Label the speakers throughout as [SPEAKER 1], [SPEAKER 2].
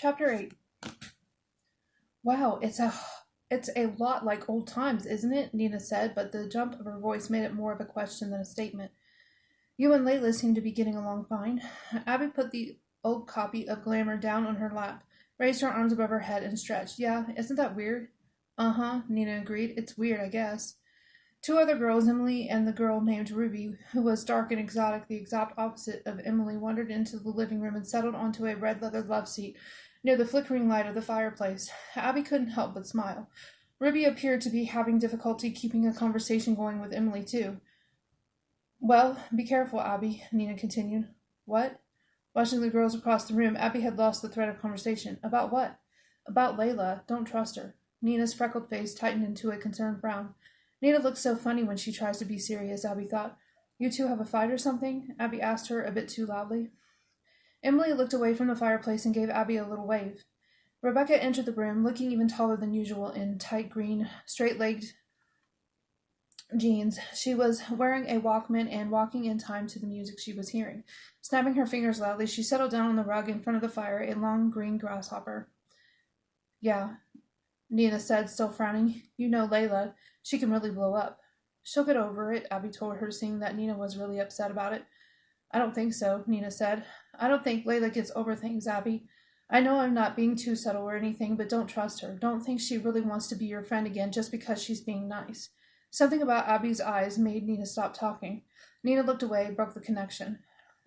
[SPEAKER 1] Chapter 8. Wow, it's a lot like old times, isn't it? Nina said, but the jump of her voice made it more of a question than a statement. You and Layla seem to be getting along fine. Abby put the old copy of Glamour down on her lap, raised her arms above her head, and stretched. Yeah, isn't that weird? Uh-huh, Nina agreed. It's weird, I guess. Two other girls, Emily and the girl named Ruby, who was dark and exotic, the exact opposite of Emily, wandered into the living room and settled onto a red leather love seat near the flickering light of the fireplace. Abby couldn't help but smile. Ruby appeared to be having difficulty keeping a conversation going with Emily, too. Well, be careful, Abby, Nina continued. What? Watching the girls across the room, Abby had lost the thread of conversation. About what? About Layla. Don't trust her. Nina's freckled face tightened into a concerned frown. Nina looks so funny when she tries to be serious, Abby thought. You two have a fight or something? Abby asked her a bit too loudly. Emily looked away from the fireplace and gave Abby a little wave. Rebecca entered the room, looking even taller than usual in tight green, straight-legged jeans. She was wearing a Walkman and walking in time to the music she was hearing. Snapping her fingers loudly, she settled down on the rug in front of the fire, a long green grasshopper. Yeah, Nina said, still frowning. You know Layla. She can really blow up. She'll get over it, Abby told her, seeing that Nina was really upset about it. I don't think so, Nina said. I don't think Layla gets over things, Abby. I know I'm not being too subtle or anything, but don't trust her. Don't think she really wants to be your friend again just because she's being nice. Something about Abby's eyes made Nina stop talking. Nina looked away, broke the connection.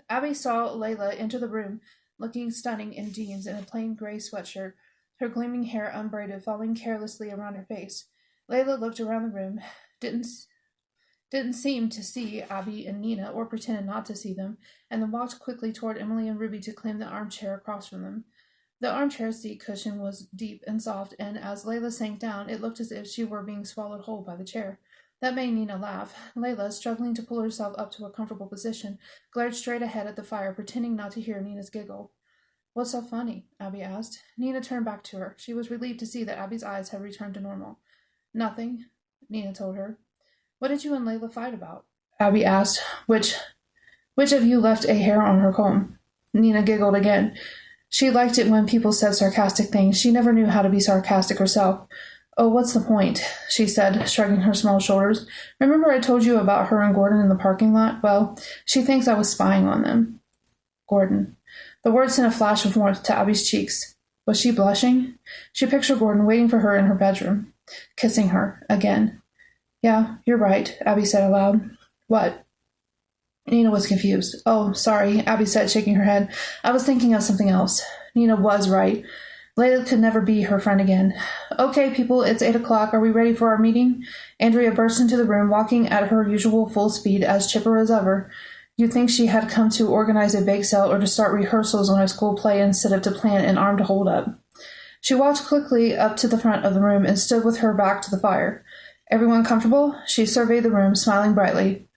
[SPEAKER 1] Abby saw Layla enter the room, looking stunning in jeans and a plain gray sweatshirt, her gleaming hair unbraided, falling carelessly around her face. Layla looked around the room, didn't seem to see Abby and Nina, or pretended not to see them, and then walked quickly toward Emily and Ruby to claim the armchair across from them. The armchair seat cushion was deep and soft, and as Layla sank down, it looked as if she were being swallowed whole by the chair. That made Nina laugh. Layla, struggling to pull herself up to a comfortable position, glared straight ahead at the fire, pretending not to hear Nina's giggle. What's so funny? Abby asked. Nina turned back to her. She was relieved to see that Abby's eyes had returned to normal. Nothing, Nina told her. What did you and Layla fight about? Abby asked. Which of you left a hair on her comb? Nina giggled again. She liked it when people said sarcastic things. She never knew how to be sarcastic herself. Oh, what's the point? She said, shrugging her small shoulders. Remember I told you about her and Gordon in the parking lot? Well, she thinks I was spying on them. Gordon. The word sent a flash of warmth to Abby's cheeks. Was she blushing? She pictured Gordon waiting for her in her bedroom, kissing her again. Yeah, you're right, Abby said aloud. What? Nina was confused. Oh, sorry, Abby said, shaking her head. I was thinking of something else. Nina was right. Layla could never be her friend again. Okay, people, it's 8 o'clock. Are we ready for our meeting? Andrea burst into the room, walking at her usual full speed, as chipper as ever. You'd think she had come to organize a bake sale or to start rehearsals on a school play instead of to plan an armed hold-up. She walked quickly up to the front of the room and stood with her back to the fire. Everyone comfortable? She surveyed the room, smiling brightly.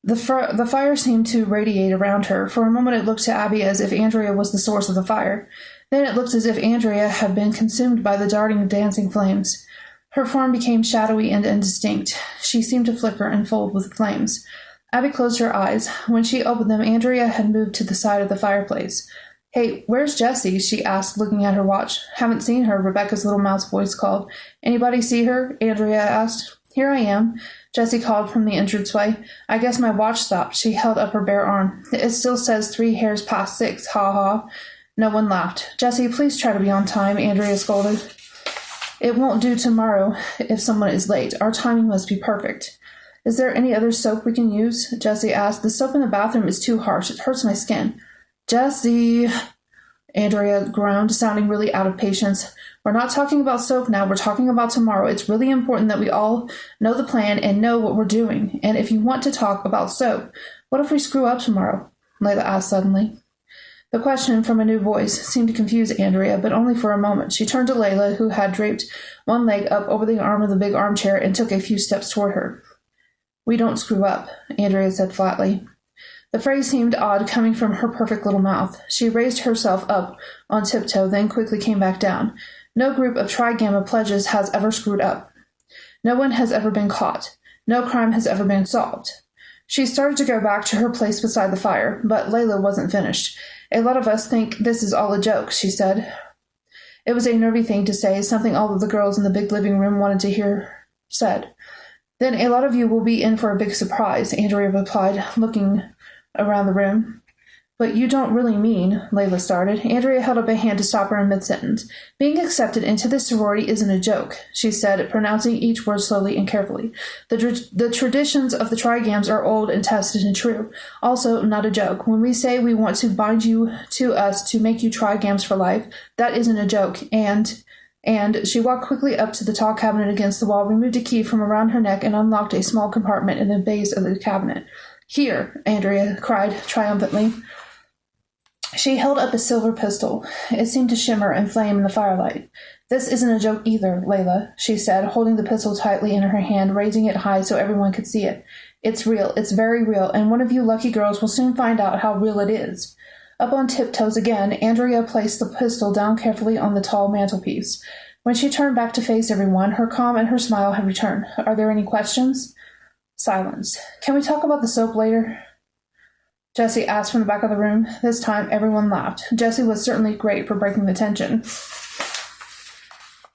[SPEAKER 1] The fire seemed to radiate around her. For a moment it looked to Abby as if Andrea was the source of the fire. Then it looked as if Andrea had been consumed by the darting, dancing flames. Her form became shadowy and indistinct. She seemed to flicker and fold with flames. Abby closed her eyes. When she opened them, Andrea had moved to the side of the fireplace. Hey, where's Jessie? She asked, looking at her watch. Haven't seen her, Rebecca's little mouse voice called. Anybody see her? Andrea asked. Here I am, Jessie called from the entranceway. I guess my watch stopped. She held up her bare arm. It still says 3 hairs past 6, ha. No one laughed. Jessie, please try to be on time, Andrea scolded. It won't do tomorrow if someone is late. Our timing must be perfect. Is there any other soap we can use? Jessie asked. The soap in the bathroom is too harsh. It hurts my skin. Jessie, Andrea groaned, sounding really out of patience. We're not talking about soap now. We're talking about tomorrow. It's really important that we all know the plan and know what we're doing. And if you want to talk about soap, what if we screw up tomorrow? Layla asked suddenly. The question from a new voice seemed to confuse Andrea, but only for a moment. She turned to Layla, who had draped one leg up over the arm of the big armchair, and took a few steps toward her. We don't screw up, Andrea said flatly. The phrase seemed odd coming from her perfect little mouth. She raised herself up on tiptoe, then quickly came back down. No group of Tri-Gamma pledges has ever screwed up. No one has ever been caught. No crime has ever been solved. She started to go back to her place beside the fire, but Layla wasn't finished. A lot of us think this is all a joke, she said. It was a nervy thing to say, something all of the girls in the big living room wanted to hear said. Then a lot of you will be in for a big surprise, Andrea replied, looking around the room. But you don't really mean, Layla started. Andrea held up a hand to stop her in mid-sentence. Being accepted into this sorority isn't a joke, she said, pronouncing each word slowly and carefully. The traditions of the Trigams are old and tested and true. Also, not a joke. When we say we want to bind you to us to make you Trigams for life, that isn't a joke. And she walked quickly up to the tall cabinet against the wall, removed a key from around her neck, and unlocked a small compartment in the base of the cabinet. Here, Andrea cried triumphantly. She held up a silver pistol. It seemed to shimmer and flame in the firelight. This isn't a joke either, Layla, she said, holding the pistol tightly in her hand, raising it high so everyone could see it. It's real. It's very real, and one of you lucky girls will soon find out how real it is. Up on tiptoes again, Andrea placed the pistol down carefully on the tall mantelpiece. When she turned back to face everyone, her calm and her smile had returned. Are there any questions? Silence. Can we talk about the soap later? Jessie asked from the back of the room. This time, everyone laughed. Jessie was certainly great for breaking the tension.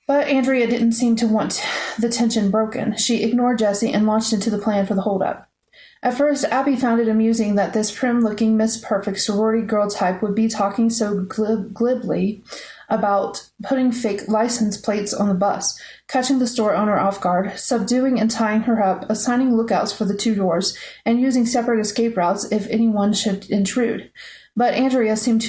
[SPEAKER 1] But Andrea didn't seem to want the tension broken. She ignored Jessie and launched into the plan for the holdup. At first, Abby found it amusing that this prim-looking Miss Perfect sorority girl type would be talking so glibly about putting fake license plates on the bus, catching the store owner off guard, subduing and tying her up, assigning lookouts for the 2 doors, and using separate escape routes if anyone should intrude. But Andrea seemed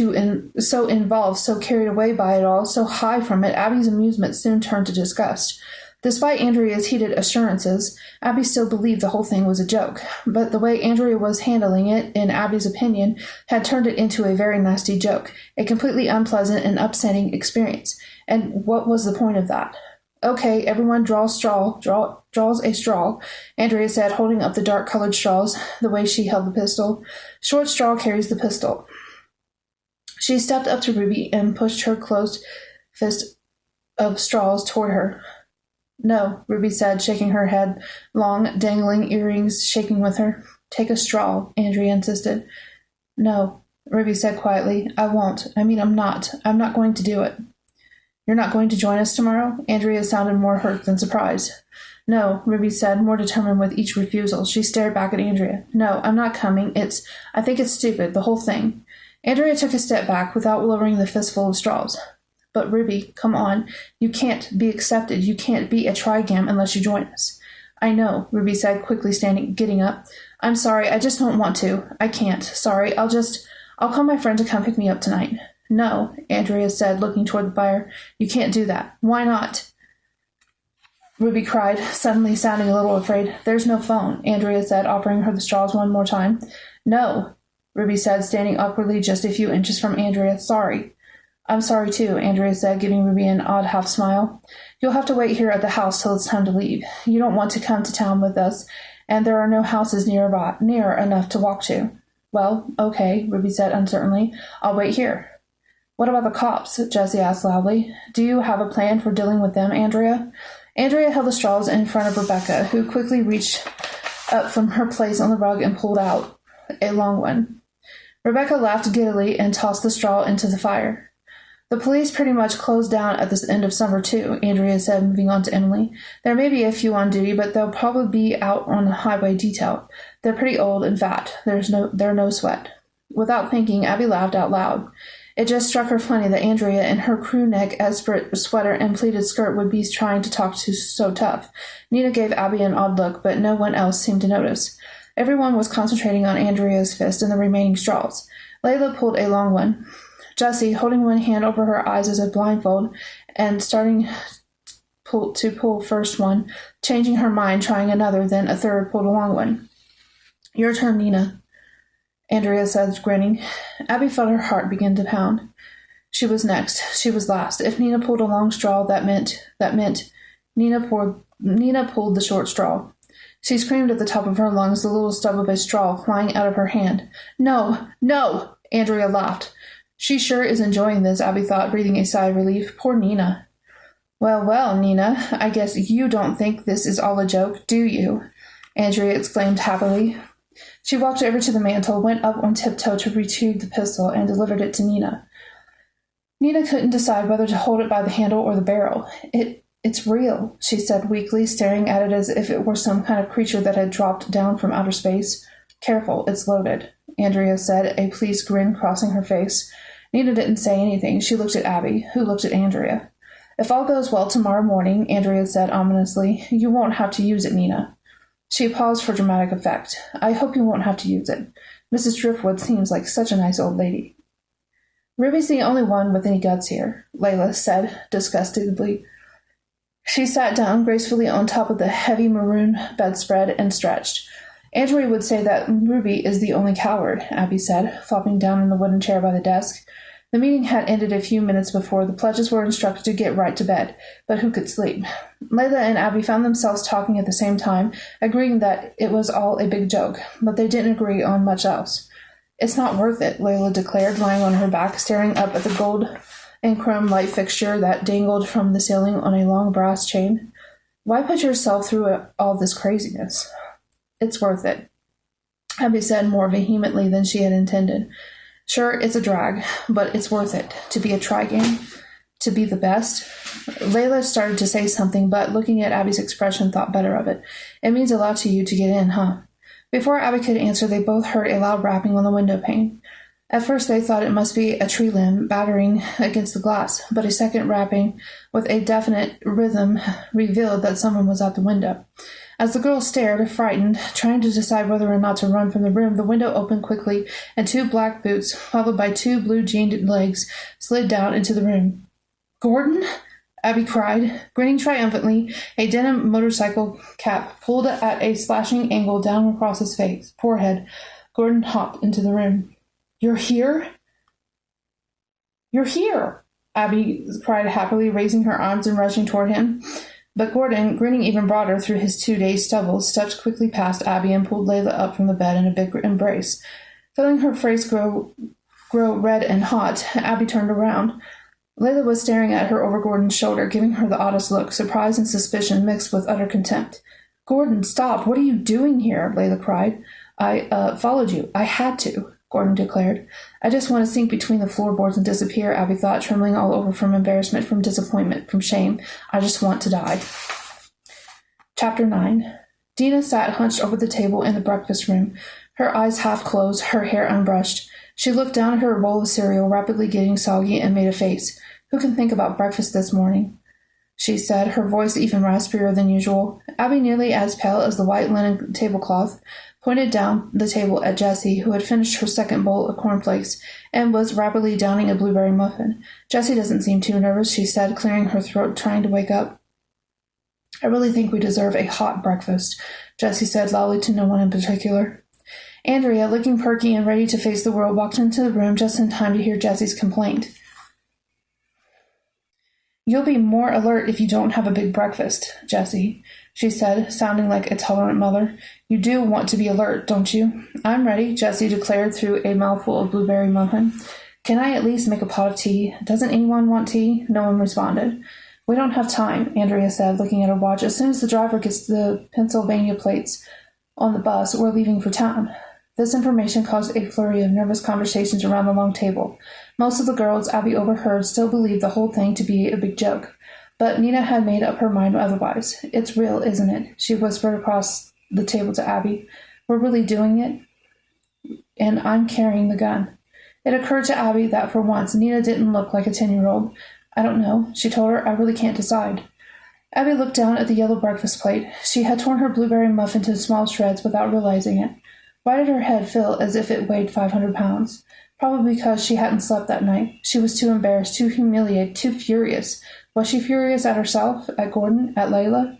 [SPEAKER 1] so involved, so carried away by it all, so high from it, Abby's amusement soon turned to disgust. Despite Andrea's heated assurances, Abby still believed the whole thing was a joke, but the way Andrea was handling it, in Abby's opinion, had turned it into a very nasty joke, a completely unpleasant and upsetting experience. And what was the point of that? Okay, everyone draws a straw, Andrea said, holding up the dark-colored straws, the way she held the pistol. Short straw carries the pistol. She stepped up to Ruby and pushed her closed fist of straws toward her. No, Ruby said, shaking her head, long, dangling earrings shaking with her. Take a straw, Andrea insisted. No, Ruby said quietly. I won't. I'm not. I'm not going to do it. You're not going to join us tomorrow? Andrea sounded more hurt than surprised. No, Ruby said, more determined with each refusal. She stared back at Andrea. No, I'm not coming. I think it's stupid, the whole thing. Andrea took a step back without lowering the fistful of straws. But Ruby, come on. You can't be accepted. You can't be a Trigam unless you join us. I know, Ruby said, quickly getting up. I'm sorry, I just don't want to. I can't. Sorry, I'll call my friend to come pick me up tonight. No, Andrea said, looking toward the fire. You can't do that. Why not? Ruby cried, suddenly sounding a little afraid. There's no phone, Andrea said, offering her the straws one more time. No, Ruby said, standing awkwardly just a few inches from Andrea. Sorry. I'm sorry, too, Andrea said, giving Ruby an odd half-smile. You'll have to wait here at the house till it's time to leave. You don't want to come to town with us, and there are no houses near enough to walk to. Well, okay, Ruby said uncertainly. I'll wait here. What about the cops? Jessie asked loudly. Do you have a plan for dealing with them, Andrea? Andrea held the straws in front of Rebecca, who quickly reached up from her place on the rug and pulled out a long one. Rebecca laughed giddily and tossed the straw into the fire. The police pretty much closed down at the end of summer, too, Andrea said, moving on to Emily. There may be a few on duty, but they'll probably be out on a highway detail. They're pretty old and fat. They're no sweat. Without thinking, Abby laughed out loud. It just struck her funny that Andrea, in her crew-neck Esprit sweater and pleated skirt, would be trying to talk to so tough. Nina gave Abby an odd look, but no one else seemed to notice. Everyone was concentrating on Andrea's fist and the remaining straws. Layla pulled a long one. Jessie, holding one hand over her eyes as a blindfold, and starting to pull first one, changing her mind, trying another, then a third, pulled a long one. Your turn, Nina, Andrea said, grinning. Abby felt her heart begin to pound. She was next. She was last. If Nina pulled a long straw, that meant Nina pulled the short straw. She screamed at the top of her lungs, the little stub of a straw flying out of her hand. No! No! Andrea laughed. She sure is enjoying this, Abby thought, breathing a sigh of relief. Poor Nina. Well, well, Nina, I guess you don't think this is all a joke, do you? Andrea exclaimed happily. She walked over to the mantel, went up on tiptoe to retrieve the pistol, and delivered it to Nina. Nina couldn't decide whether to hold it by the handle or the barrel. It's real, she said weakly, staring at it as if it were some kind of creature that had dropped down from outer space. Careful, it's loaded, Andrea said, a pleased grin crossing her face. Nina didn't say anything. She looked at Abby, who looked at Andrea. If all goes well tomorrow morning, Andrea said ominously, you won't have to use it, Nina. She paused for dramatic effect. I hope you won't have to use it. Mrs. Driftwood seems like such a nice old lady. Ruby's the only one with any guts here, Layla said disgustedly. She sat down gracefully on top of the heavy maroon bedspread and stretched. Andrea would say that Ruby is the only coward, Abby said, flopping down in the wooden chair by the desk. The meeting had ended a few minutes before the pledges were instructed to get right to bed, but who could sleep? Layla and Abby found themselves talking at the same time, agreeing that it was all a big joke, but they didn't agree on much else. It's not worth it, Layla declared, lying on her back, staring up at the gold and chrome light fixture that dangled from the ceiling on a long brass chain. Why put yourself through all this craziness? It's worth it, Abby said more vehemently than she had intended. Sure, it's a drag, but it's worth it. To be a try-game, to be the best. Layla started to say something, but looking at Abby's expression, thought better of it. It means a lot to you to get in, huh? Before Abby could answer, they both heard a loud rapping on the window pane. At first they thought it must be a tree limb battering against the glass, but a second rapping with a definite rhythm revealed that someone was at the window. As the girls stared, frightened, trying to decide whether or not to run from the room, the window opened quickly, and 2 black boots, followed by 2 blue-jeaned legs, slid down into the room. "Gordon?" Abby cried, grinning triumphantly, a denim motorcycle cap pulled at a slashing angle down across his forehead. Gordon hopped into the room. "You're here?" "You're here!" Abby cried happily, raising her arms and rushing toward him. But Gordon, grinning even broader through his 2-day stubble, stepped quickly past Abby and pulled Layla up from the bed in a big embrace. Feeling her face grow red and hot, Abby turned around. Layla was staring at her over Gordon's shoulder, giving her the oddest look, surprise and suspicion mixed with utter contempt. "Gordon, stop! What are you doing here?" Layla cried. I followed you. I had to," Gordon declared. "I just want to sink between the floorboards and disappear," Abby thought, trembling all over from embarrassment, from disappointment, from shame. "I just want to die." Chapter 9. Dina sat hunched over the table in the breakfast room, her eyes half closed, her hair unbrushed. She looked down at her bowl of cereal, rapidly getting soggy, and made a face. "Who can think about breakfast this morning?" she said, her voice even raspier than usual. Abby, nearly as pale as the white linen tablecloth, pointed down the table at Jessie, who had finished her second bowl of cornflakes and was rapidly downing a blueberry muffin. "Jessie doesn't seem too nervous," she said, clearing her throat, trying to wake up. "I really think we deserve a hot breakfast," Jessie said loudly to no one in particular. Andrea, looking perky and ready to face the world, walked into the room just in time to hear Jessie's complaint. "You'll be more alert if you don't have a big breakfast, Jessie," she said, sounding like a tolerant mother. "You do want to be alert, don't you?" "I'm ready," Jessie declared through a mouthful of blueberry muffin. "Can I at least make a pot of tea? Doesn't anyone want tea?" No one responded. "We don't have time," Andrea said, looking at her watch. "As soon as the driver gets the Pennsylvania plates on the bus, we're leaving for town." This information caused a flurry of nervous conversations around the long table. Most of the girls Abby overheard still believed the whole thing to be a big joke, but Nina had made up her mind otherwise. "It's real, isn't it?" she whispered across the table to Abby. "We're really doing it, and I'm carrying the gun." It occurred to Abby that for once Nina didn't look like a 10-year-old. "I don't know," she told her. "I really can't decide." Abby looked down at the yellow breakfast plate. She had torn her blueberry muffin to small shreds without realizing it. Why did her head feel as if it weighed 500 pounds? Probably because she hadn't slept that night. She was too embarrassed, too humiliated, too furious. Was she furious at herself, at Gordon, at Layla?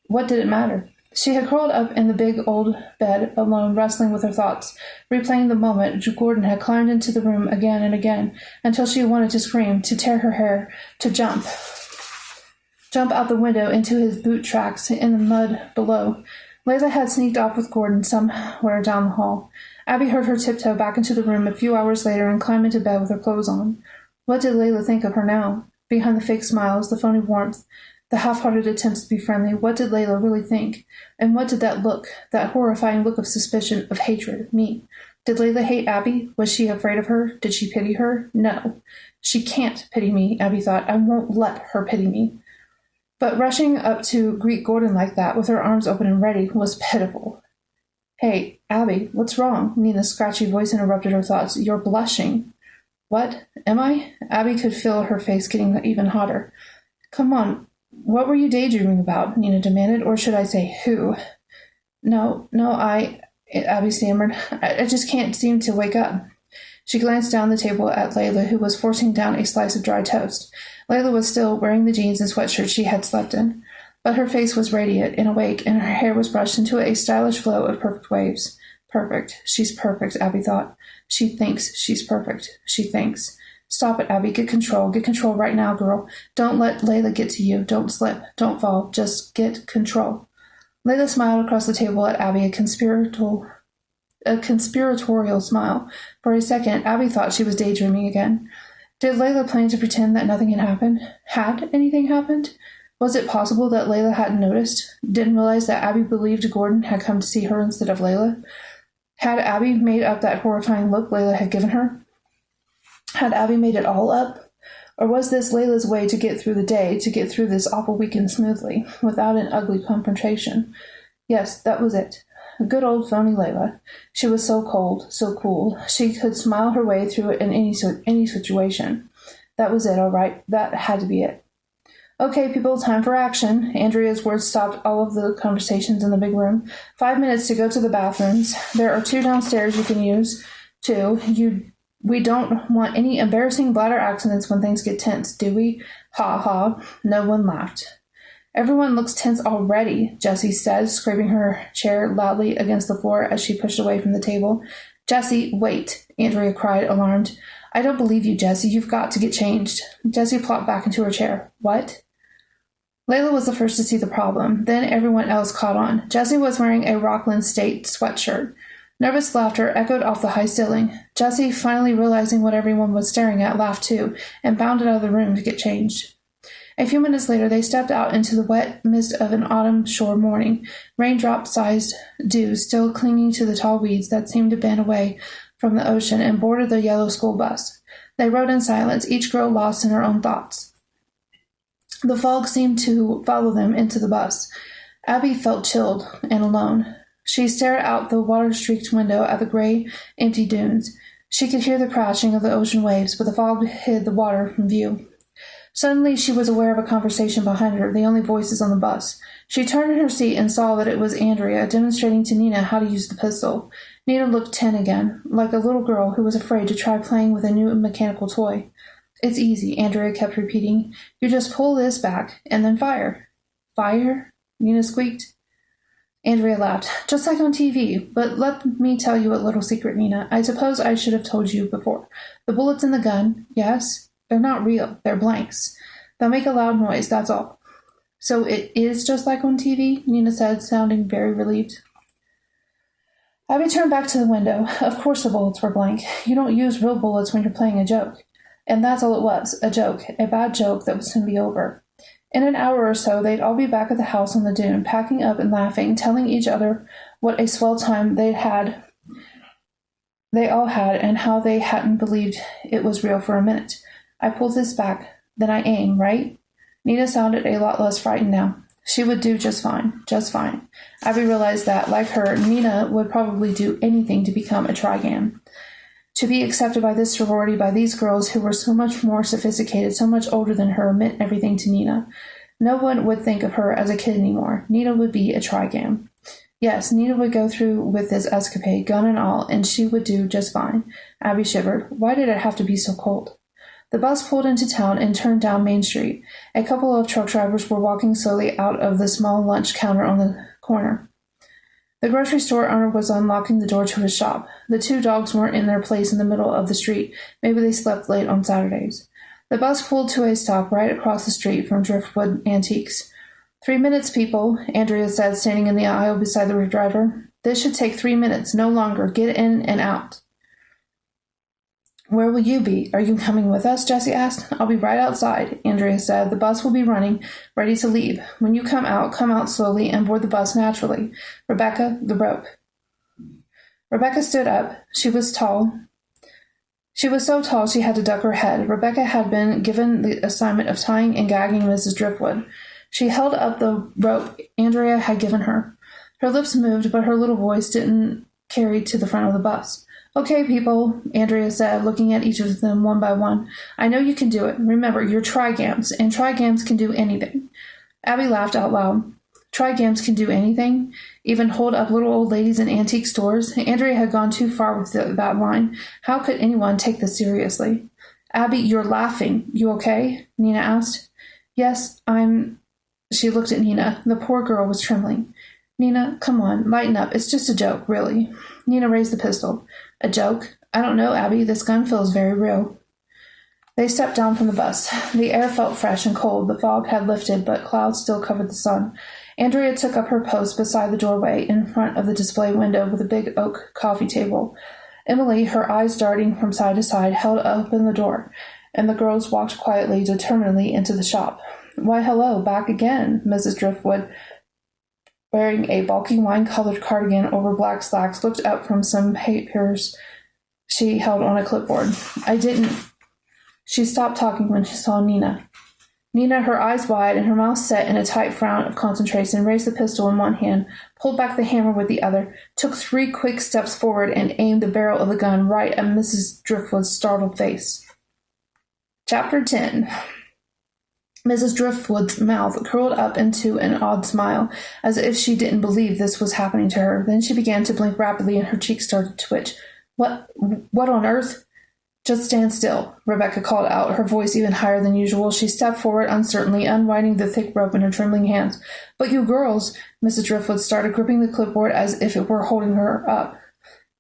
[SPEAKER 1] What did it matter? She had curled up in the big old bed, alone, wrestling with her thoughts, replaying the moment Gordon had climbed into the room again and again, until she wanted to scream, to tear her hair, to jump out the window into his boot tracks in the mud below. Layla had sneaked off with Gordon somewhere down the hall. Abby heard her tiptoe back into the room a few hours later and climb into bed with her clothes on. What did Layla think of her now? Behind the fake smiles, the phony warmth, the half-hearted attempts to be friendly, what did Layla really think? And what did that look, that horrifying look of suspicion, of hatred, mean? Did Layla hate Abby? Was she afraid of her? Did she pity her? No. She can't pity me, Abby thought. I won't let her pity me. But rushing up to greet Gordon like that, with her arms open and ready, was pitiful. Hey, Abby, what's wrong? Nina's scratchy voice interrupted her thoughts. You're blushing. What? Am I? Abby could feel her face getting even hotter. Come on, what were you daydreaming about? Nina demanded, or should I say who? No, Abby stammered. I just can't seem to wake up. She glanced down the table at Layla, who was forcing down a slice of dry toast. Layla was still wearing the jeans and sweatshirt she had slept in, but her face was radiant and awake, and her hair was brushed into a stylish flow of perfect waves. Perfect. She's perfect, Abby thought. She thinks she's perfect. She thinks. Stop it, Abby. Get control. Get control right now, girl. Don't let Layla get to you. Don't slip. Don't fall. Just get control. Layla smiled across the table at Abby, a conspiratorial smile. For a second, Abby thought she was daydreaming again. Did Layla plan to pretend that nothing had happened? Had anything happened? Was it possible that Layla hadn't noticed? Didn't realize that Abby believed Gordon had come to see her instead of Layla? Had Abby made up that horrifying look Layla had given her? Had Abby made it all up? Or was this Layla's way to get through the day, to get through this awful weekend smoothly, without an ugly confrontation? Yes, that was it. Good old phony Layla. She was so cold, so cool. She could smile her way through it in any situation. That was it, all right. That had to be it. Okay, people, time for action. Andrea's words stopped all of the conversations in the big room. 5 minutes to go to the bathrooms. There are 2 downstairs you can use. 2. We don't want any embarrassing bladder accidents when things get tense, do we? Ha ha. No one laughed. Everyone looks tense already, Jessie said, scraping her chair loudly against the floor as she pushed away from the table. Jessie, wait, Andrea cried, alarmed. I don't believe you, Jessie. You've got to get changed. Jessie plopped back into her chair. What? Layla was the first to see the problem. Then everyone else caught on. Jessie was wearing a Rockland State sweatshirt. Nervous laughter echoed off the high ceiling. Jessie, finally realizing what everyone was staring at, laughed too, and bounded out of the room to get changed. A few minutes later, they stepped out into the wet mist of an autumn shore morning, raindrop-sized dew still clinging to the tall weeds that seemed to bend away from the ocean, and boarded the yellow school bus. They rode in silence, each girl lost in her own thoughts. The fog seemed to follow them into the bus. Abby felt chilled and alone. She stared out the water-streaked window at the gray, empty dunes. She could hear the crashing of the ocean waves, but the fog hid the water from view. Suddenly, she was aware of a conversation behind her, the only voices on the bus. She turned in her seat and saw that it was Andrea, demonstrating to Nina how to use the pistol. Nina looked 10 again, like a little girl who was afraid to try playing with a new mechanical toy. It's easy, Andrea kept repeating. You just pull this back, and then fire. Fire? Nina squeaked. Andrea laughed. Just like on TV. But let me tell you a little secret, Nina. I suppose I should have told you before. The bullets in the gun, yes? They're not real. They're blanks. They'll make a loud noise, that's all. So it is just like on TV? Nina said, sounding very relieved. Abby turned back to the window. Of course the bullets were blank. You don't use real bullets when you're playing a joke. And that's all it was, a joke, a bad joke that would soon be over. In an hour or so, they'd all be back at the house on the dune, packing up and laughing, telling each other what a swell time they all had, and how they hadn't believed it was real for a minute. I pulled this back, then I aim, right? Nina sounded a lot less frightened now. She would do just fine, just fine. Abby realized that, like her, Nina would probably do anything to become a trigam. To be accepted by this sorority, by these girls who were so much more sophisticated, so much older than her, meant everything to Nina. No one would think of her as a kid anymore. Nina would be a trigam. Yes, Nina would go through with this escapade, gun and all, and she would do just fine. Abby shivered. Why did it have to be so cold? The bus pulled into town and turned down Main Street. A couple of truck drivers were walking slowly out of the small lunch counter on the corner. The grocery store owner was unlocking the door to his shop. The 2 dogs weren't in their place in the middle of the street. Maybe they slept late on Saturdays. The bus pulled to a stop right across the street from Driftwood Antiques. 3 minutes, people, Andrea said, standing in the aisle beside the driver. This should take 3 minutes, no longer. Get in and out. Where will you be? Are you coming with us? Jessie asked. I'll be right outside, Andrea said. The bus will be running, ready to leave. When you come out slowly and board the bus naturally. Rebecca, the rope. Rebecca stood up. She was tall. She was so tall she had to duck her head. Rebecca had been given the assignment of tying and gagging Mrs. Driftwood. She held up the rope Andrea had given her. Her lips moved, but her little voice didn't carry to the front of the bus. Okay, people, Andrea said, looking at each of them one by one. I know you can do it. Remember, you're trigams, and trigams can do anything. Abby laughed out loud. Trigams can do anything? Even hold up little old ladies in antique stores? Andrea had gone too far with that line. How could anyone take this seriously? Abby, you're laughing. You okay? Nina asked. Yes, I'm... She looked at Nina. The poor girl was trembling. Nina, come on, lighten up. It's just a joke, really. Nina raised the pistol. A joke? I don't know, Abby. This gun feels very real. They stepped down from the bus. The air felt fresh and cold. The fog had lifted, but clouds still covered the sun. Andrea took up her post beside the doorway in front of the display window with a big oak coffee table. Emily, her eyes darting from side to side, held open the door, and the girls walked quietly, determinedly into the shop. Why, hello, back again, Mrs. Driftwood, wearing a bulky wine-colored cardigan over black slacks, looked up from some papers she held on a clipboard. She stopped talking when she saw Nina. Nina, her eyes wide and her mouth set in a tight frown of concentration, raised the pistol in one hand, pulled back the hammer with the other, took 3 quick steps forward, and aimed the barrel of the gun right at Mrs. Driftwood's startled face. Chapter 10. Mrs. Driftwood's mouth curled up into an odd smile, as if she didn't believe this was happening to her. Then she began to blink rapidly, and her cheeks started to twitch. What on earth? Just stand still, Rebecca called out, her voice even higher than usual. She stepped forward uncertainly, unwinding the thick rope in her trembling hands. But you girls, Mrs. Driftwood started, gripping the clipboard as if it were holding her up.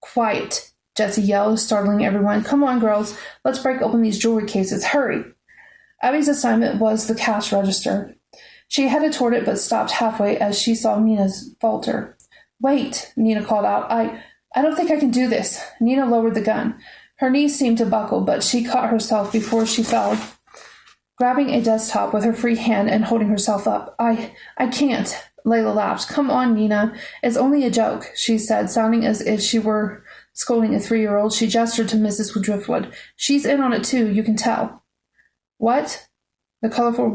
[SPEAKER 1] Quiet, Jessie yelled, startling everyone. Come on, girls, let's break open these jewelry cases. Hurry! Abby's assignment was the cash register. She headed toward it, but stopped halfway as she saw Nina's falter. Wait, Nina called out. I don't think I can do this. Nina lowered the gun. Her knees seemed to buckle, but she caught herself before she fell, grabbing a desktop with her free hand and holding herself up. I can't, Layla laughed. Come on, Nina. It's only a joke, she said, sounding as if she were scolding a 3-year-old. She gestured to Mrs. Driftwood. She's in on it, too, you can tell. What? The color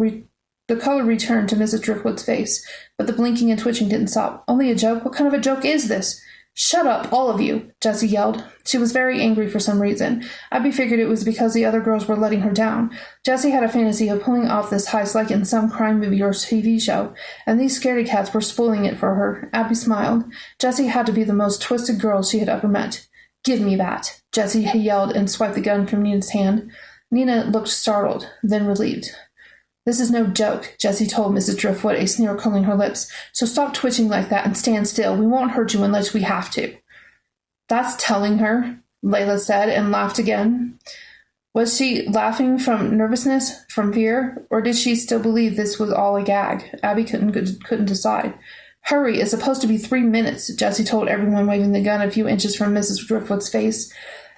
[SPEAKER 1] returned to Mrs. Driftwood's face, but the blinking and twitching didn't stop. Only a joke? What kind of a joke is this? Shut up, all of you, Jessie yelled. She was very angry for some reason. Abby figured it was because the other girls were letting her down. Jessie had a fantasy of pulling off this heist like in some crime movie or TV show, and these scaredy cats were spoiling it for her. Abby smiled. Jessie had to be the most twisted girl she had ever met. Give me that, Jessie yelled and swiped the gun from Nina's hand. Nina looked startled, then relieved. This is no joke, Jessie told Mrs. Driftwood, a sneer curling her lips. So stop twitching like that and stand still. We won't hurt you unless we have to. That's telling her, Layla said, and laughed again. Was she laughing from nervousness, from fear, or did she still believe this was all a gag? Abby couldn't decide. Hurry, it's supposed to be 3 minutes, Jessie told everyone, waving the gun a few inches from Mrs. Driftwood's face.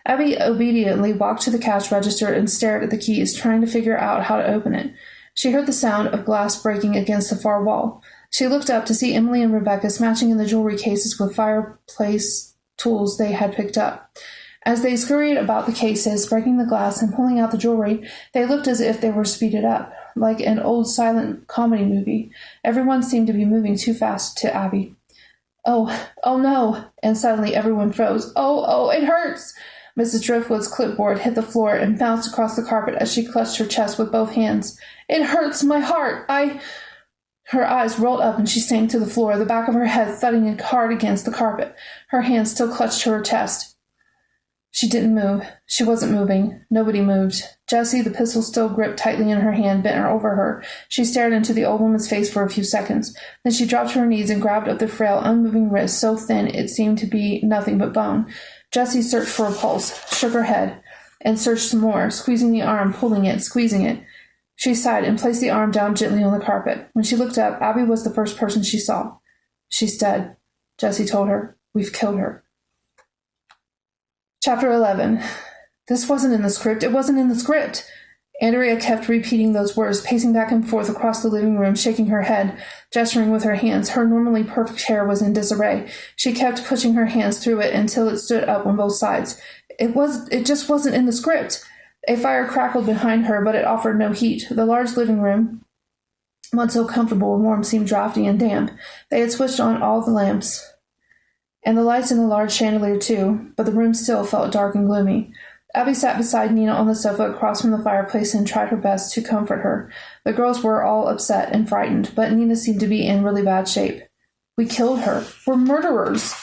[SPEAKER 1] Abby obediently walked to the cash register and stared at the keys, trying to figure out how to open it. She heard the sound of glass breaking against the far wall. She looked up to see Emily and Rebecca smashing in the jewelry cases with fireplace tools they had picked up. As they scurried about the cases, breaking the glass and pulling out the jewelry, they looked as if they were speeded up, like an old silent comedy movie. Everyone seemed to be moving too fast to Abby. Oh no! And suddenly everyone froze. Oh, it hurts! Mrs. Driftwood's clipboard hit the floor and bounced across the carpet as she clutched her chest with both hands. It hurts my heart. Her eyes rolled up and she sank to the floor, the back of her head thudding hard against the carpet. Her hands still clutched to her chest. She didn't move. She wasn't moving. Nobody moved. Jessie, the pistol still gripped tightly in her hand, bent over her. She stared into the old woman's face for a few seconds. Then she dropped to her knees and grabbed up the frail, unmoving wrist, so thin it seemed to be nothing but bone. Jessie searched for a pulse, shook her head, and searched some more, squeezing the arm, pulling it, squeezing it. She sighed and placed the arm down gently on the carpet. When she looked up, Abby was the first person she saw. She's dead, Jessie told her. We've killed her. Chapter 11. This wasn't in the script. It wasn't in the script. Andrea kept repeating those words, pacing back and forth across the living room, shaking her head, gesturing with her hands. Her normally perfect hair was in disarray. She kept pushing her hands through it until it stood up on both sides. It just wasn't in the script. A fire crackled behind her, but it offered no heat. The large living room, once so comfortable and warm, seemed drafty and damp. They had switched on all the lamps and the lights in the large chandelier too, but the room still felt dark and gloomy. Abby sat beside Nina on the sofa across from the fireplace and tried her best to comfort her. The girls were all upset and frightened, but Nina seemed to be in really bad shape. "We killed her. We're murderers,"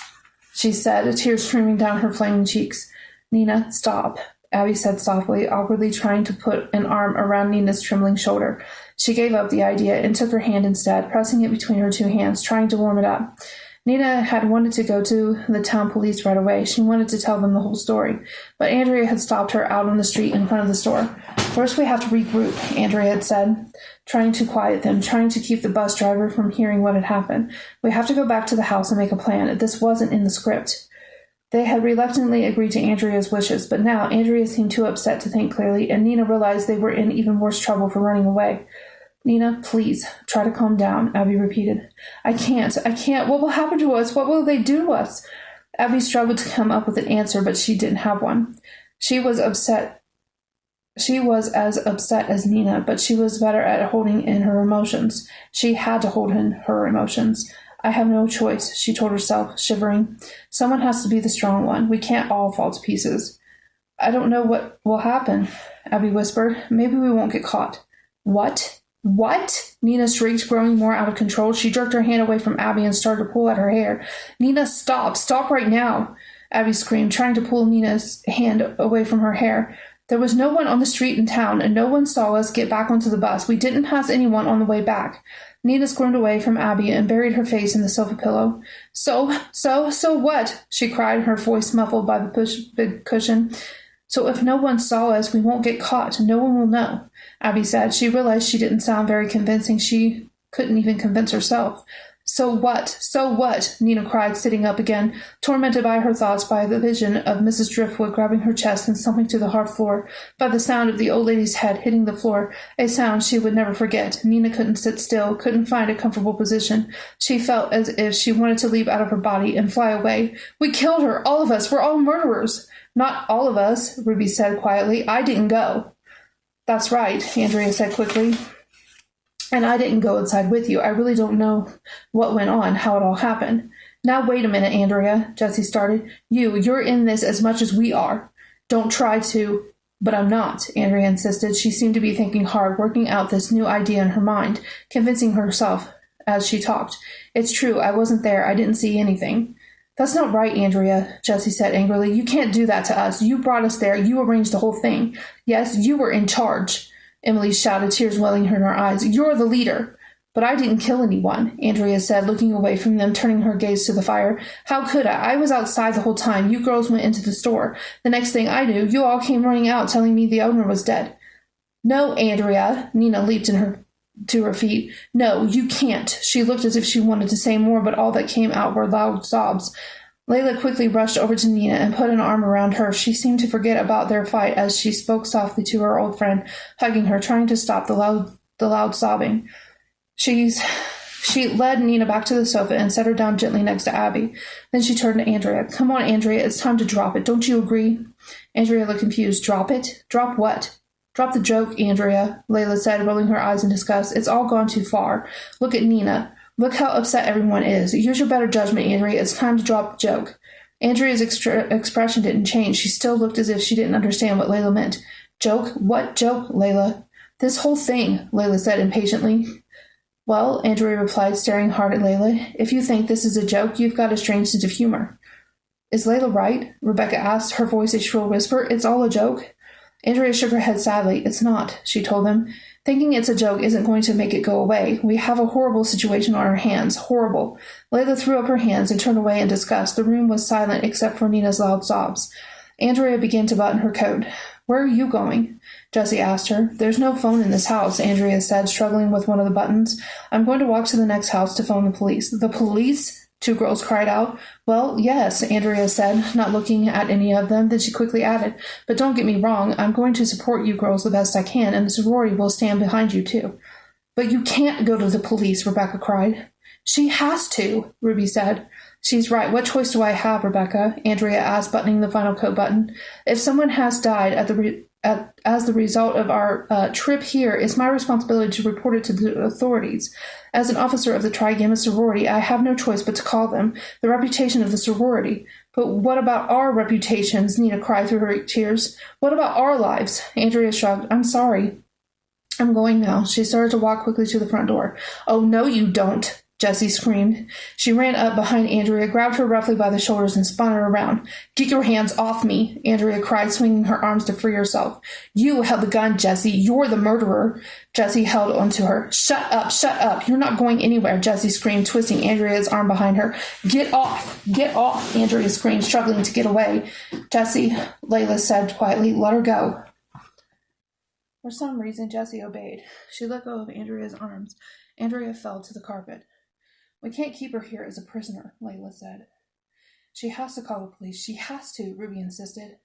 [SPEAKER 1] she said, tears streaming down her flaming cheeks. "Nina, stop," Abby said softly, awkwardly trying to put an arm around Nina's trembling shoulder. She gave up the idea and took her hand instead, pressing it between her two hands, trying to warm it up. Nina had wanted to go to the town police right away. She wanted to tell them the whole story, but Andrea had stopped her out on the street in front of the store. "First we have to regroup," Andrea had said, trying to quiet them, trying to keep the bus driver from hearing what had happened. "We have to go back to the house and make a plan. This wasn't in the script." They had reluctantly agreed to Andrea's wishes, but now Andrea seemed too upset to think clearly, and Nina realized they were in even worse trouble for running away. "Nina, please, try to calm down," Abby repeated. I can't. What will happen to us? What will they do to us?" Abby struggled to come up with an answer, but she didn't have one. She was upset. She was as upset as Nina, but she was better at holding in her emotions. She had to hold in her emotions. "I have no choice," she told herself, shivering. "Someone has to be the strong one. We can't all fall to pieces." "I don't know what will happen," Abby whispered. "Maybe we won't get caught." "What? What?" Nina shrieked, growing more out of control. She jerked her hand away from Abby and started to pull at her hair. "Nina, stop! Stop right now!" Abby screamed, trying to pull Nina's hand away from her hair. "There was no one on the street in town, and no one saw us get back onto the bus. We didn't pass anyone on the way back." Nina squirmed away from Abby and buried her face in the sofa pillow. So what?" she cried, her voice muffled by the big cushion. "So if no one saw us, we won't get caught. No one will know," Abby said. She realized she didn't sound very convincing. She couldn't even convince herself. "So what? So what?" Nina cried, sitting up again, tormented by her thoughts, by the vision of Mrs. Driftwood grabbing her chest and slumping to the hard floor, by the sound of the old lady's head hitting the floor, a sound she would never forget. Nina couldn't sit still, couldn't find a comfortable position. She felt as if she wanted to leap out of her body and fly away. "We killed her, all of us. We're all murderers." "Not all of us," Ruby said quietly. "I didn't go." "That's right," Andrea said quickly. "And I didn't go inside with you. I really don't know what went on, how it all happened." "Now wait a minute, Andrea," Jessie started. You're in this as much as we are. Don't try to." "But I'm not," Andrea insisted. She seemed to be thinking hard, working out this new idea in her mind, convincing herself as she talked. "It's true, I wasn't there. I didn't see anything." "That's not right, Andrea," Jessie said angrily. "You can't do that to us. You brought us there. You arranged the whole thing. Yes, you were in charge," Emily shouted, tears welling in her eyes. "You're the leader." "But I didn't kill anyone," Andrea said, looking away from them, turning her gaze to the fire. "How could I? I was outside the whole time. You girls went into the store. The next thing I knew, you all came running out telling me the owner was dead." "No, Andrea," Nina leaped to her feet. "No, you can't." She looked as if she wanted to say more, but all that came out were loud sobs. Layla quickly rushed over to Nina and put an arm around her. She seemed to forget about their fight as she spoke softly to her old friend, hugging her, trying to stop the loud sobbing. She led Nina back to the sofa and set her down gently next to Abby. Then she turned to Andrea. "Come on, Andrea, it's time to drop it. Don't you agree?" Andrea looked confused. "Drop it? Drop what?" "Drop the joke, Andrea," Layla said, rolling her eyes in disgust. "It's all gone too far. Look at Nina. Look how upset everyone is. Use your better judgment, Andrea. It's time to drop the joke." Andrea's expression didn't change. She still looked as if she didn't understand what Layla meant. "Joke? What joke, Layla?" "This whole thing," Layla said impatiently. "Well," Andrea replied, staring hard at Layla, "if you think this is a joke, you've got a strange sense of humor." "Is Layla right?" Rebecca asked, her voice a shrill whisper. "It's all a joke?" Andrea shook her head sadly. "It's not," she told them. "Thinking it's a joke isn't going to make it go away. We have a horrible situation on our hands. Horrible." Layla threw up her hands and turned away in disgust. The room was silent except for Nina's loud sobs. Andrea began to button her coat. "Where are you going?" Jessie asked her. "There's no phone in this house," Andrea said, struggling with one of the buttons. "I'm going to walk to the next house to phone the police." "The police?" Two girls cried out. Well, yes, Andrea said, not looking at any of them. Then she quickly added, but don't get me wrong, I'm going to support you girls the best I can, and the sorority will stand behind you too. But you can't go to the police, Rebecca cried. She has to, Ruby said. She's right. What choice do I have, Rebecca? Andrea asked, buttoning the final coat button. If someone has died as the result of our trip here, it's my responsibility to report it to the authorities. As an officer of the Tri Gamma sorority, I have no choice but to call them. The reputation of the sorority. But what about our reputations? Nina cried through her tears. What about our lives? Andrea shrugged. I'm sorry. I'm going now. She started to walk quickly to the front door. Oh, no, you don't, Jessie screamed. She ran up behind Andrea, grabbed her roughly by the shoulders, and spun her around. Get your hands off me, Andrea cried, swinging her arms to free herself. You held the gun, Jessie. You're the murderer. Jessie held onto her. Shut up, shut up. You're not going anywhere, Jessie screamed, twisting Andrea's arm behind her. Get off, Andrea screamed, struggling to get away. Jessie, Layla said quietly, let her go. For some reason, Jessie obeyed. She let go of Andrea's arms. Andrea fell to the carpet. We can't keep her here as a prisoner, Layla said. She has to call the police. She has to, Ruby insisted.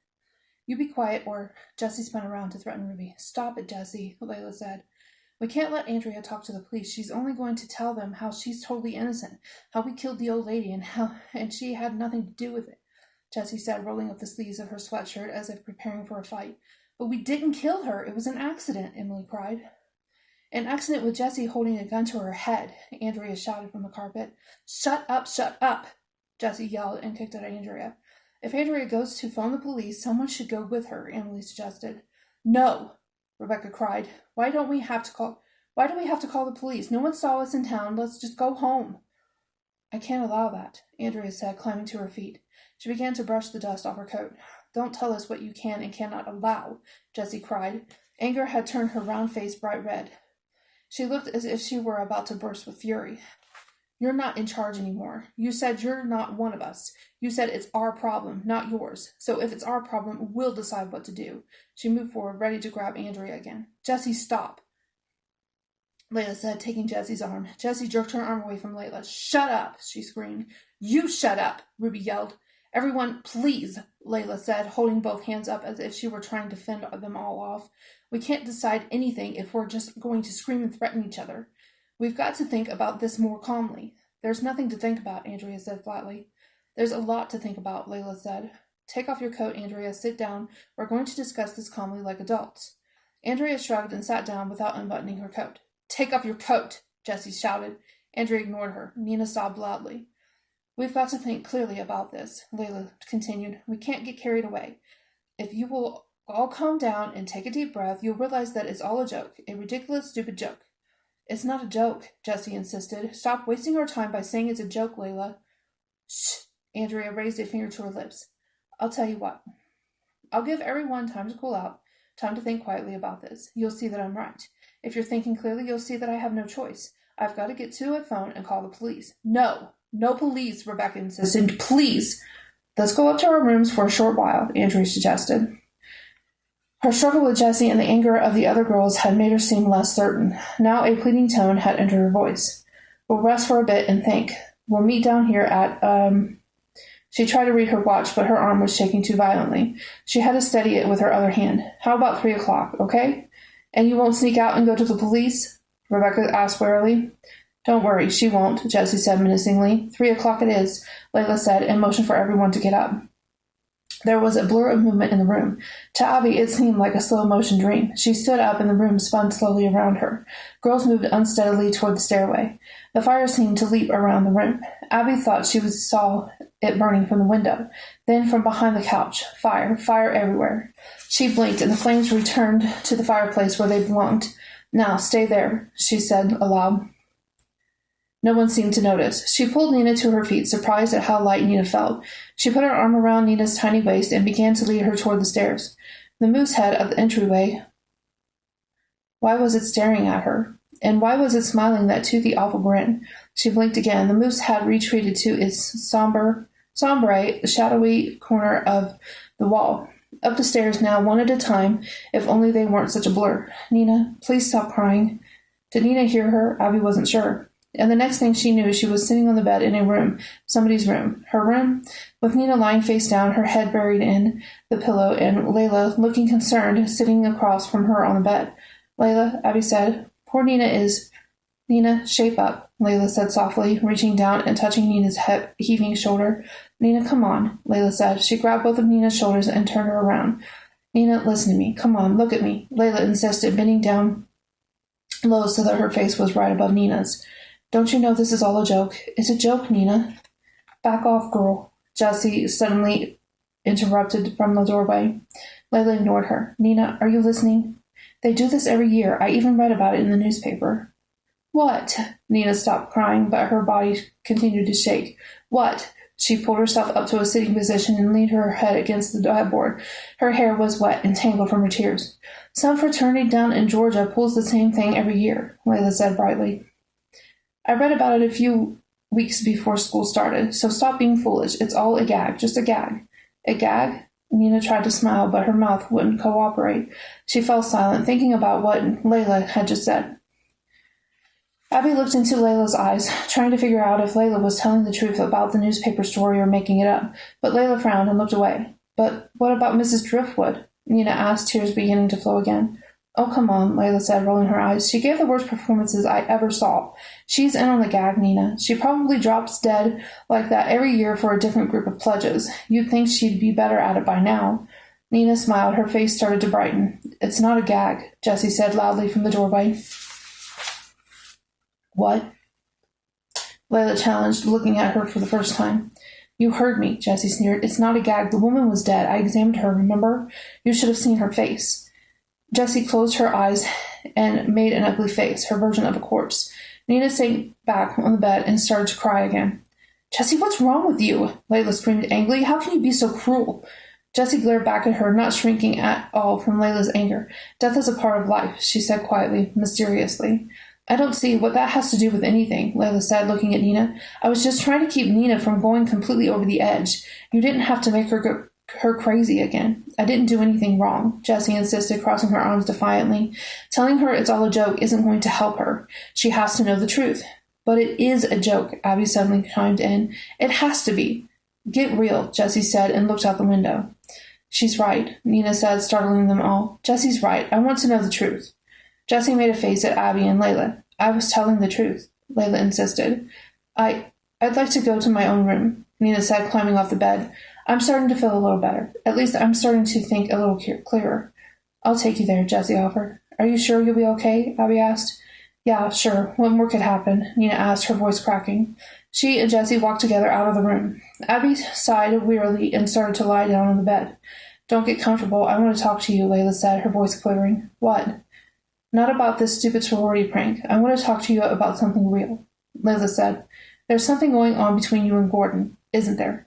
[SPEAKER 1] You be quiet, or Jessie spun around to threaten Ruby. Stop it, Jessie, Layla said. We can't let Andrea talk to the police. She's only going to tell them how she's totally innocent, how we killed the old lady, and she had nothing to do with it, Jessie said, rolling up the sleeves of her sweatshirt as if preparing for a fight. But we didn't kill her. It was an accident, Emily cried. An accident with Jessie holding a gun to her head, Andrea shouted from the carpet. Shut up, Jessie yelled and kicked at Andrea. If Andrea goes to phone the police, someone should go with her, Emily suggested. No, Rebecca cried. Why do we have to call the police? No one saw us in town. Let's just go home. I can't allow that, Andrea said, climbing to her feet. She began to brush the dust off her coat. Don't tell us what you can and cannot allow, Jessie cried. Anger had turned her round face bright red. She looked as if she were about to burst with fury. You're not in charge anymore. You said you're not one of us. You said it's our problem, not yours. So if it's our problem, we'll decide what to do. She moved forward, ready to grab Andrea again. Jessie, stop, Layla said, taking Jessie's arm. Jessie jerked her arm away from Layla. Shut up, she screamed. You shut up, Ruby yelled. Everyone, please, Layla said, holding both hands up as if she were trying to fend them all off. We can't decide anything if we're just going to scream and threaten each other. We've got to think about this more calmly. There's nothing to think about, Andrea said flatly. There's a lot to think about, Layla said. Take off your coat, Andrea. Sit down. We're going to discuss this calmly like adults. Andrea shrugged and sat down without unbuttoning her coat. Take off your coat, Jessie shouted. Andrea ignored her. Nina sobbed loudly. We've got to think clearly about this, Layla continued. We can't get carried away. If you will all calm down and take a deep breath, you'll realize that it's all a joke, a ridiculous, stupid joke. It's not a joke, Jessie insisted. Stop wasting our time by saying it's a joke, Layla. Shh, Andrea raised a finger to her lips. I'll tell you what. I'll give everyone time to cool out, time to think quietly about this. You'll see that I'm right. If you're thinking clearly, you'll see that I have no choice. I've got to get to a phone and call the police. No police, Rebecca insisted. Please. Let's go up to our rooms for a short while, Andrea suggested. Her struggle with Jessie and the anger of the other girls had made her seem less certain. Now a pleading tone had entered her voice. We'll rest for a bit and think. We'll meet down here at, She tried to read her watch, but her arm was shaking too violently. She had to steady it with her other hand. How about 3 o'clock, okay? And you won't sneak out and go to the police? Rebecca asked warily. Don't worry, she won't, Jessie said menacingly. 3 o'clock it is, Layla said, and motioned for everyone to get up. There was a blur of movement in the room. To Abby, it seemed like a slow-motion dream. She stood up, and the room spun slowly around her. Girls moved unsteadily toward the stairway. The fire seemed to leap around the room. Abby thought she saw it burning from the window. Then from behind the couch, fire everywhere. She blinked, and the flames returned to the fireplace where they belonged. Now, stay there, she said aloud. No one seemed to notice. She pulled Nina to her feet, surprised at how light Nina felt. She put her arm around Nina's tiny waist and began to lead her toward the stairs. The moose head of the entryway. Why was it staring at her? And why was it smiling that toothy, awful grin? She blinked again. The moose had retreated to its sombre, shadowy corner of the wall. Up the stairs now, one at a time, if only they weren't such a blur. Nina, please stop crying. Did Nina hear her? Abby wasn't sure. And the next thing she knew, she was sitting on the bed in a room, somebody's room, her room, with Nina lying face down, her head buried in the pillow, and Layla, looking concerned, sitting across from her on the bed. Layla, Abby said, poor Nina is... Nina, shape up, Layla said softly, reaching down and touching Nina's heaving shoulder. Nina, come on, Layla said. She grabbed both of Nina's shoulders and turned her around. Nina, listen to me. Come on, look at me, Layla insisted, bending down low so that her face was right above Nina's. Don't you know this is all a joke? It's a joke, Nina. Back off, girl, Jessie suddenly interrupted from the doorway. Layla ignored her. Nina, are you listening? They do this every year. I even read about it in the newspaper. What? Nina stopped crying, but her body continued to shake. What? She pulled herself up to a sitting position and leaned her head against the headboard. Her hair was wet and tangled from her tears. Some fraternity down in Georgia pulls the same thing every year, Layla said brightly. I read about it a few weeks before school started, so stop being foolish. It's all a gag, just a gag. A gag? Nina tried to smile, but her mouth wouldn't cooperate. She fell silent, thinking about what Layla had just said. Abby looked into Layla's eyes, trying to figure out if Layla was telling the truth about the newspaper story or making it up, but Layla frowned and looked away. But what about Mrs. Driftwood? Nina asked, tears beginning to flow again. Oh, come on, Layla said, rolling her eyes. She gave the worst performances I ever saw. She's in on the gag, Nina. She probably drops dead like that every year for a different group of pledges. You'd think she'd be better at it by now. Nina smiled. Her face started to brighten. It's not a gag, Jessie said loudly from the doorway. What? Layla challenged, looking at her for the first time. You heard me, Jessie sneered. It's not a gag. The woman was dead. I examined her, remember? You should have seen her face. Jessie closed her eyes and made an ugly face, her version of a corpse. Nina sank back on the bed and started to cry again. Jessie, what's wrong with you? Layla screamed angrily. How can you be so cruel? Jessie glared back at her, not shrinking at all from Layla's anger. Death is a part of life, she said quietly, mysteriously. I don't see what that has to do with anything, Layla said, looking at Nina. I was just trying to keep Nina from going completely over the edge. You didn't have to make her crazy again. I didn't do anything wrong, Jessie insisted, crossing her arms defiantly. Telling her it's all a joke isn't going to help her. She has to know the truth. But it is a joke, Abby suddenly chimed in. It has to be. Get real, Jessie said, and looked out the window. She's right, Nina said, startling them all. Jessie's right. I want to know the truth. Jessie made a face at Abby and Layla. I was telling the truth, Layla insisted. I'd like to go to my own room, Nina said, climbing off the bed. I'm starting to feel a little better. At least I'm starting to think a little clearer. I'll take you there, Jessie offered. Are you sure you'll be okay? Abby asked. Yeah, sure. What more could happen? Nina asked, her voice cracking. She and Jessie walked together out of the room. Abby sighed wearily and started to lie down on the bed. Don't get comfortable. I want to talk to you, Layla said, her voice quivering. What? Not about this stupid sorority prank. I want to talk to you about something real, Layla said. There's something going on between you and Gordon, isn't there?